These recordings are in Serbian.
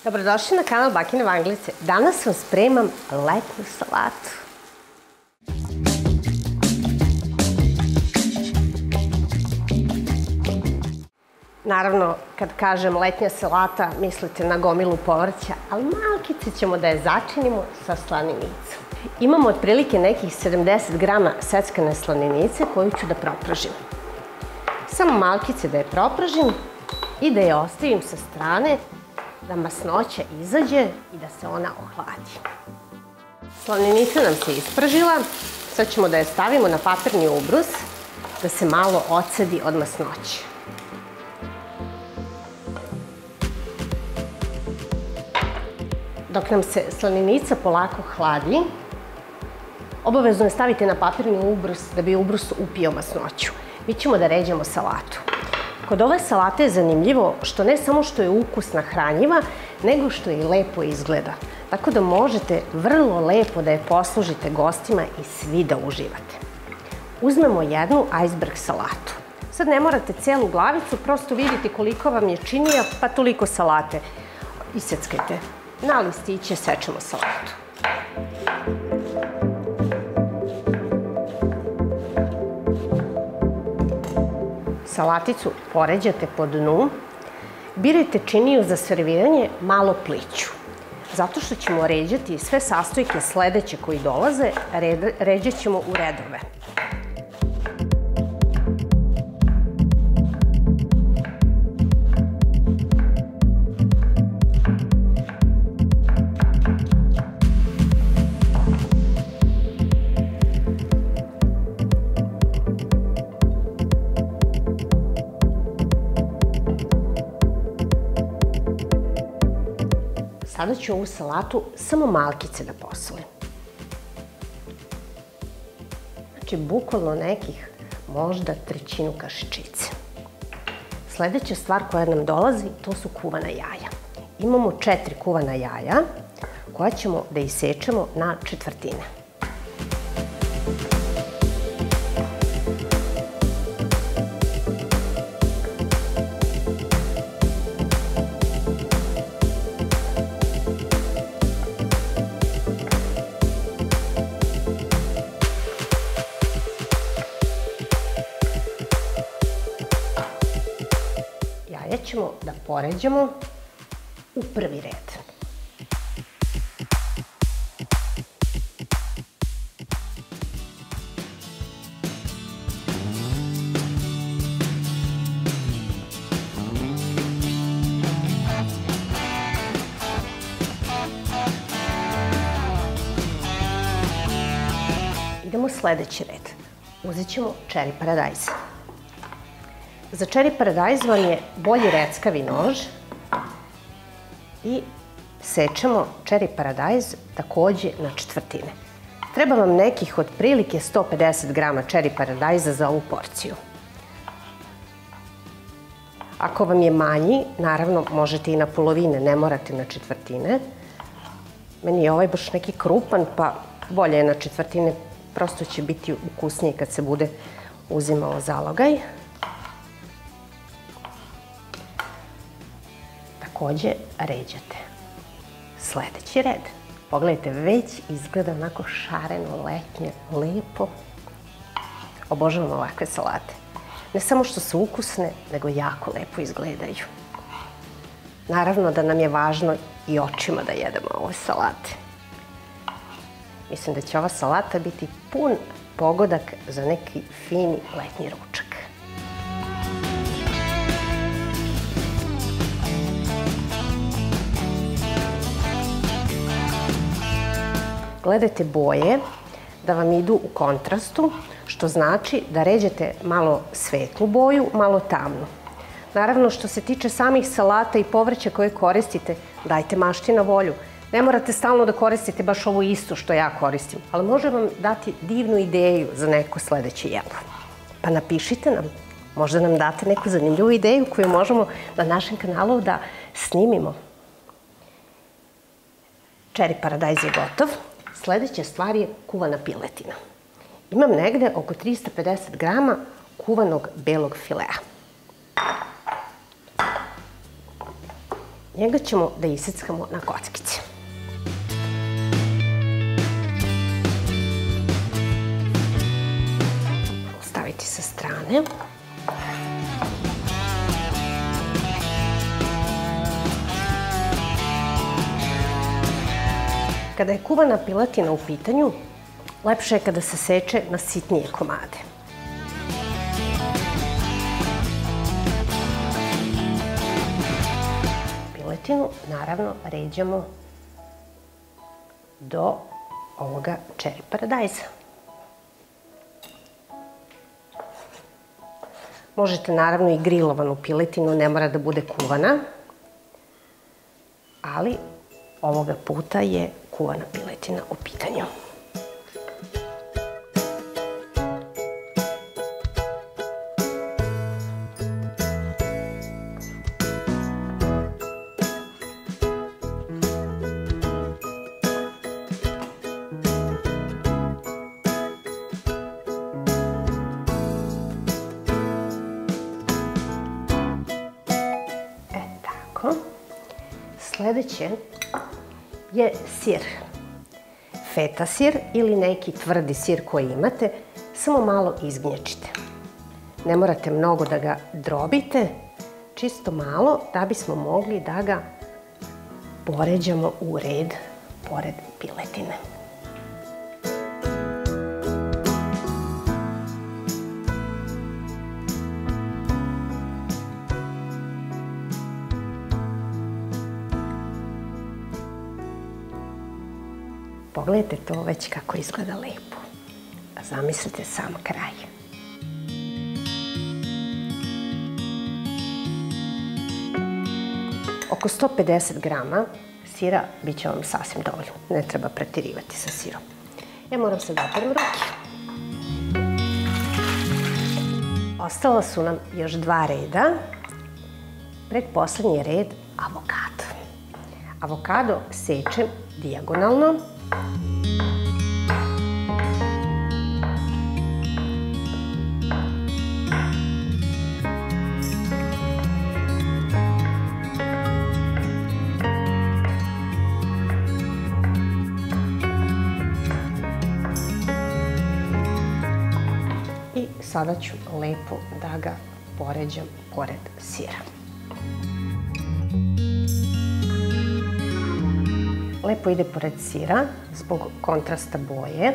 Dobrodošli na kanal Bakine Vanglice. Danas vam spremam letnju salatu. Naravno, kad kažem letnja salata, mislite na gomilu povrća, ali malkice ćemo da je začinimo sa slaninicom. Imamo otprilike nekih 70 grama seckane slaninice koju ću da propražim. Samo malkice da je propražim i da je ostavim sa strane da masnoća izađe i da se ona ohladi. Slanica nam se ispražila, sad ćemo da je stavimo na papirni ubrus da se malo odsadi od masnoće. Dok nam se slanica polako hladi, obavezno je staviti na papirni ubrus da bi ubrus upio masnoću. Mi ćemo da ređamo salatu. Kod ove salate je zanimljivo što ne samo što je ukusna, hranjiva, nego što i lepo izgleda. Tako da možete vrlo lepo da je poslužite gostima i svi da uživate. Uzmemo jednu iceberg salatu. Sad ne morate celu glavicu, prosto vidite koliko vam je činija, pa toliko salate. Iseckajte. Na listiće sečemo salatu. Salaticu poređate po dnu. Birajte činiju za serviranje malo pliću. Zato što ćemo ređati sve sastojke sledeće koji dolaze, ređat ćemo u redove. Sada ću ovu salatu samo malkice da posolim. Znači, bukvalno nekih možda trećinu kašičice. Sledeća stvar koja nam dolazi, to su kuvana jaja. Imamo 4 kuvana jaja koja ćemo da isečemo na četvrtine. Jaja ćemo da poređamo u prvi red. Idemo u sledeći red. Uzet ćemo cherry paradajz. Za cherry paradajz vam je bolji reckavi nož i sečemo cherry paradajz takođe na četvrtine. Treba vam nekih otprilike 150 grama cherry paradajza za ovu porciju. Ako vam je manji, naravno možete i na polovine, ne morate na četvrtine. Meni je ovaj baš neki krupan, pa bolje je na četvrtine, prosto će biti ukusnije kad se bude uzimao zalogaj. Takođe ređate. Sledeći red. Pogledajte, već izgleda onako šareno, letnje, lepo. Obožavam ovakve salate. Ne samo što su ukusne, nego jako lepo izgledaju. Naravno da nam je važno i očima da jedemo ove salate. Mislim da će ova salata biti pun pogodak za neki fini letnji ručak. Gledajte boje da vam idu u kontrastu, što znači da ređete malo svetlu boju, malo tamnu. Naravno, što se tiče samih salata i povrća koje koristite, dajte mašti na volju. Ne morate stalno da koristite baš ovo isto što ja koristim, ali može vam dati divnu ideju za neko sledeće jelo. Pa napišite nam, možda nam date neku zanimljivu ideju koju možemo na našem kanalu da snimimo. Cherry paradajz je gotov. Sledeća stvar je kuvana piletina. Imam negde oko 350 grama kuvanog belog filea. Njega ćemo da iseckamo na kockice. Staviti sa strane. Kada je kuvana piletina u pitanju, lepše je kada se seče na sitnije komade. Piletinu, naravno, ređamo do ovoga čeri paradajza. Možete, naravno, i grilovanu piletinu, ne mora da bude kuvana, ali ovoga puta je kuvana piletina u pitanju. Sledeće je sir. Feta sir ili neki tvrdi sir koji imate, samo malo izgnječite. Ne morate mnogo da ga drobite, čisto malo da bismo mogli da ga poređamo u red pored piletine. Pogledajte to već kako izgleda lepo. A zamislite sam kraj. Oko 150 grama sira bit će vam sasvim dovoljno. Ne treba preterivati sa sirom. Ja moram sad da operem ruke. Ostala su nam još 2 reda. Pretposlednji red avokado. Avokado sečem dijagonalno. I sada ću lepo da ga poređam pored sira. Lepo ide pored sira zbog kontrasta boje.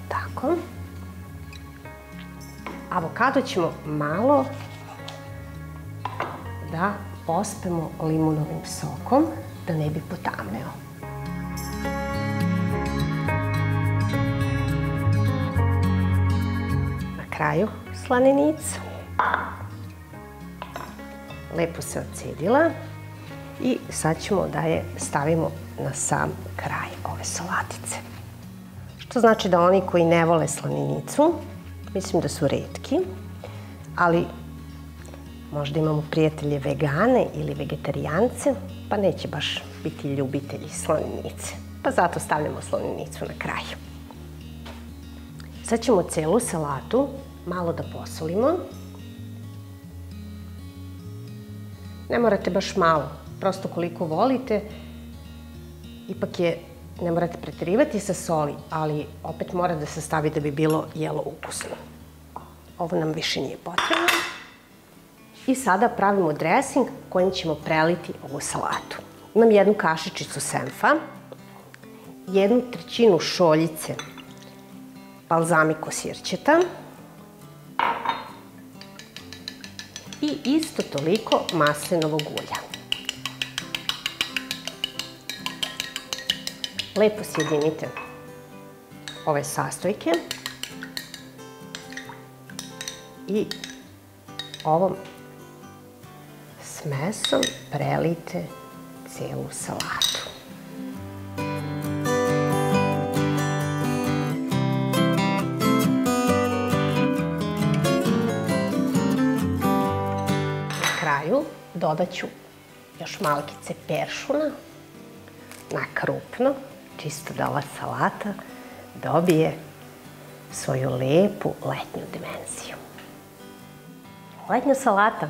Tako. Avokado ćemo malo da pospemo limunovim sokom da ne bi potamneo. Na kraju slanenica. Lepo se odcedila i sad ćemo da je stavimo na sam kraj ove salatice. Što znači da oni koji ne vole slaninicu, mislim da su retki, ali možda imamo prijatelje vegane ili vegetarijance, pa neće baš biti ljubitelji slaninice. Pa zato stavljamo slaninicu na kraju. Sad ćemo celu salatu malo da posolimo. Ne morate baš malo, prosto koliko volite. Ipak je, ne morate preterivati sa soli, ali opet mora da se stavi da bi bilo jelo ukusno. Ovo nam više nije potrebno. I sada pravimo dresing kojim ćemo preliti ovu salatu. Imam 1 kašičicu senfa, 1/3 šoljice balzamiko sirćeta i isto toliko maslinovog ulja. Lepo sjedinite ove sastojke i ovom smesom prelijte celu salatu. kraju dodat ću još malkice peršuna na krupno, čisto da ova salata dobije svoju lepu letnju dimenziju. Letnja salata